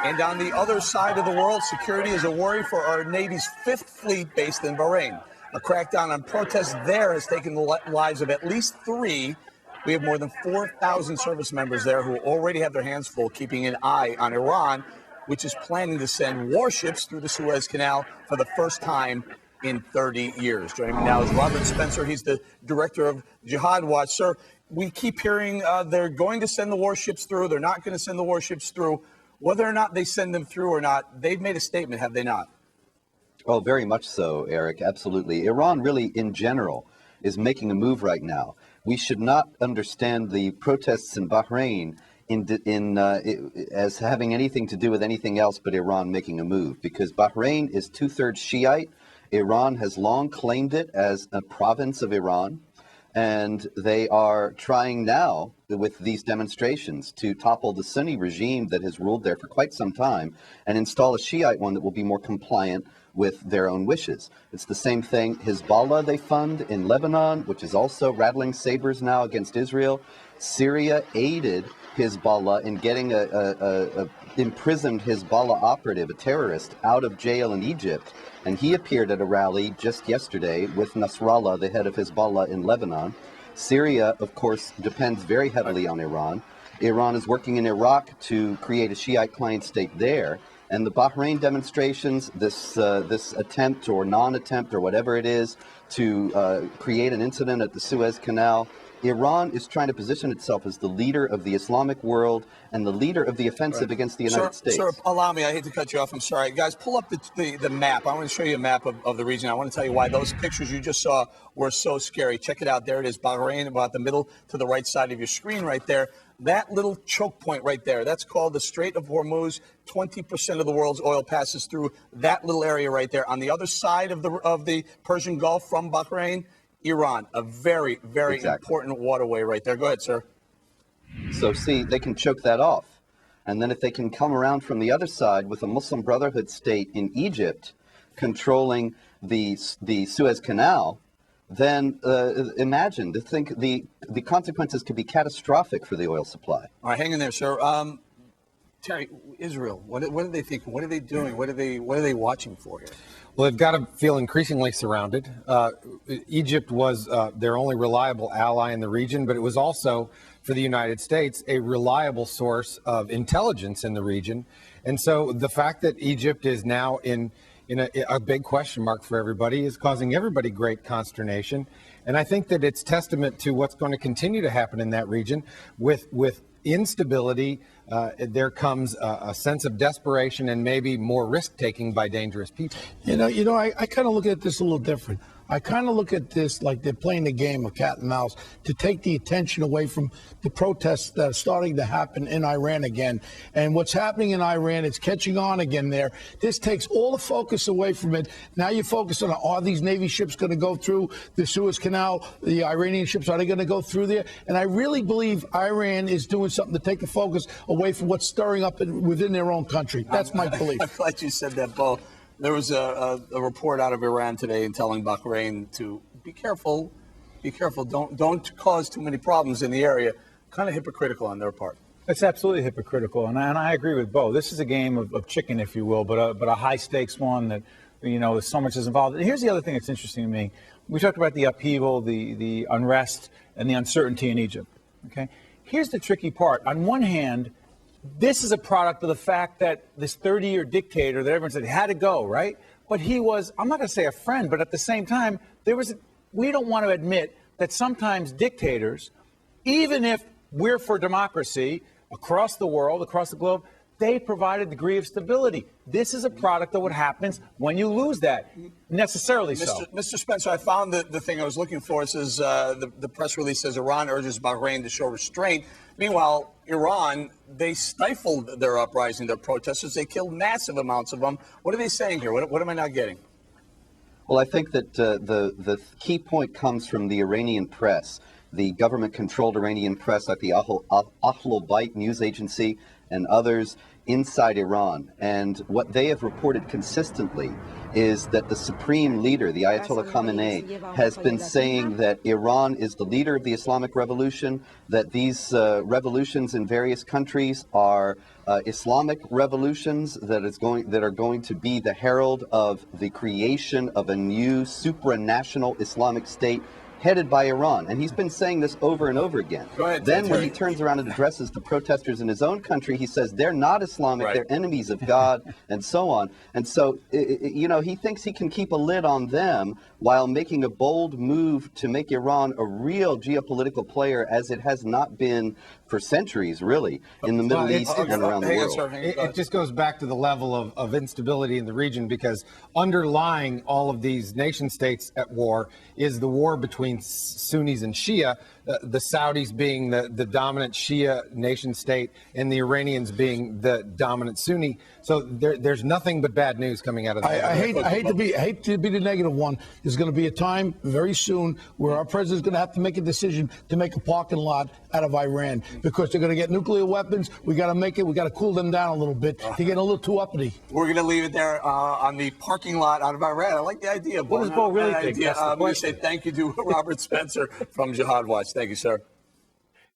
And on the other side of the world, security is a worry for our Navy's 5th Fleet based in Bahrain. A crackdown on protests there has taken the lives of at least 3. We have more than 4,000 service members there who already have their hands full keeping an eye on Iran, which is planning to send warships through the Suez Canal for the first time in 30 years. Joining me now is Robert Spencer. He's the director of Jihad Watch. Sir, we keep hearing they're going to send the warships through. They're not going to send the warships through. Whether or not they send them through or not, they've made a statement, have they not? Oh, very much so, Eric. Absolutely. Iran really, in general, is making a move right now. We should not understand the protests in Bahrain as having anything to do with anything else but Iran making a move, because Bahrain is 2/3 Shiite. Iran has long claimed it as a province of Iran, and they are trying now with these demonstrations to topple the Sunni regime that has ruled there for quite some time and install a Shiite one that will be more compliant with their own wishes. It's the same thing. Hezbollah they fund in Lebanon, which is also rattling sabers now against Israel. Syria aided Hezbollah in getting a imprisoned Hezbollah operative, a terrorist, out of jail in Egypt. And he appeared at a rally just yesterday with Nasrallah, the head of Hezbollah in Lebanon. Syria, of course, depends very heavily on Iran. Iran is working in Iraq to create a Shiite client state there. And the Bahrain demonstrations, this attempt or non-attempt or whatever it is to create an incident at the Suez Canal, Iran is trying to position itself as the leader of the Islamic world and the leader of the offensive against the United States. Sir, allow me, I hate to cut you off, I'm sorry. Guys, pull up the map. I want to show you a map of the region. I want to tell you why those pictures you just saw were so scary. Check it out. There it is, Bahrain, about the middle to the right side of your screen right there. That little choke point right there, that's called the Strait of Hormuz. 20% of the world's oil passes through that little area right there. On the other side of the Persian Gulf from Bahrain, Iran, a very, very important waterway right there. Go ahead, sir. So, see, they can choke that off. And then if they can come around from the other side with a Muslim Brotherhood state in Egypt controlling the Suez Canal, then imagine, the consequences could be catastrophic for the oil supply. All right, hang in there, sir. Terry, Israel, what are they thinking? What are they doing? What are they watching for here? Well, they've got to feel increasingly surrounded. Egypt was their only reliable ally in the region, but it was also, for the United States, a reliable source of intelligence in the region. And so the fact that Egypt is now in a big question mark for everybody is causing everybody great consternation. And I think that it's testament to what's going to continue to happen in that region with instability. There comes a sense of desperation and maybe more risk-taking by dangerous people. I kind of look at this a little different. I kind of look at this like they're playing the game of cat and mouse to take the attention away from the protests that are starting to happen in Iran again. And what's happening in Iran, it's catching on again there. This takes all the focus away from it. Now you focus on, are these Navy ships going to go through the Suez Canal? The Iranian ships, are they going to go through there? And I really believe Iran is doing something to take the focus away from what's stirring up within their own country. That's my belief. I'm glad you said that, Bo. There was a report out of Iran today telling Bahrain to be careful, don't cause too many problems in the area. Kind of hypocritical on their part. It's absolutely hypocritical, and I agree with Bo. This is a game of chicken, if you will, but a high stakes one that so much is involved. And here's the other thing that's interesting to me. We talked about the upheaval, the unrest, and the uncertainty in Egypt. Okay, here's the tricky part. On one hand, this is a product of the fact that this 30-year dictator that everyone said had to go, right? But he was, I'm not going to say a friend, but at the same time, we don't want to admit that sometimes dictators, even if we're for democracy across the world, across the globe, they provide a degree of stability. This is a product of what happens when you lose that, necessarily so. Mr. Spencer, I found the thing I was looking for. It says the press release says Iran urges Bahrain to show restraint. Meanwhile, Iran, they stifled their uprising, their protesters. They killed massive amounts of them. What are they saying here? What am I not getting? Well, I think that the key point comes from the Iranian press, the government-controlled Iranian press like the Ahl Bayt news agency and others inside Iran. And what they have reported consistently is that the supreme leader, the Ayatollah Khamenei, has been saying that Iran is the leader of the Islamic Revolution, that these revolutions in various countries are Islamic revolutions that are going to be the herald of the creation of a new supranational Islamic state headed by Iran. And he's been saying this over and over again. Go ahead, then when Terry. he turns around and addresses the protesters in his own country, he says they're not Islamic, Right. they're enemies of God, and so on. And so, you know, he thinks he can keep a lid on them while making a bold move to make Iran a real geopolitical player, as it has not been for centuries, really, in the Middle East and around the hang on, world. sir, hang on. It just goes back to the level of instability in the region, because underlying all of these nation states at war is the war between Sunnis and Shia, the Saudis being the dominant Shia nation state and the Iranians being the dominant Sunni. So there's nothing but bad news coming out of that. I hate to be the negative one. There's going to be a time very soon where our president's going to have to make a decision to make a parking lot out of Iran, because they're going to get nuclear weapons. We got to cool them down a little bit. They're getting a little too uppity. We're going to leave it there on the parking lot out of Iran. I like the idea. What does Bo really think? That's the I'm going to question. say thank you to Robert Spencer from Jihad Watch. Thank you, sir.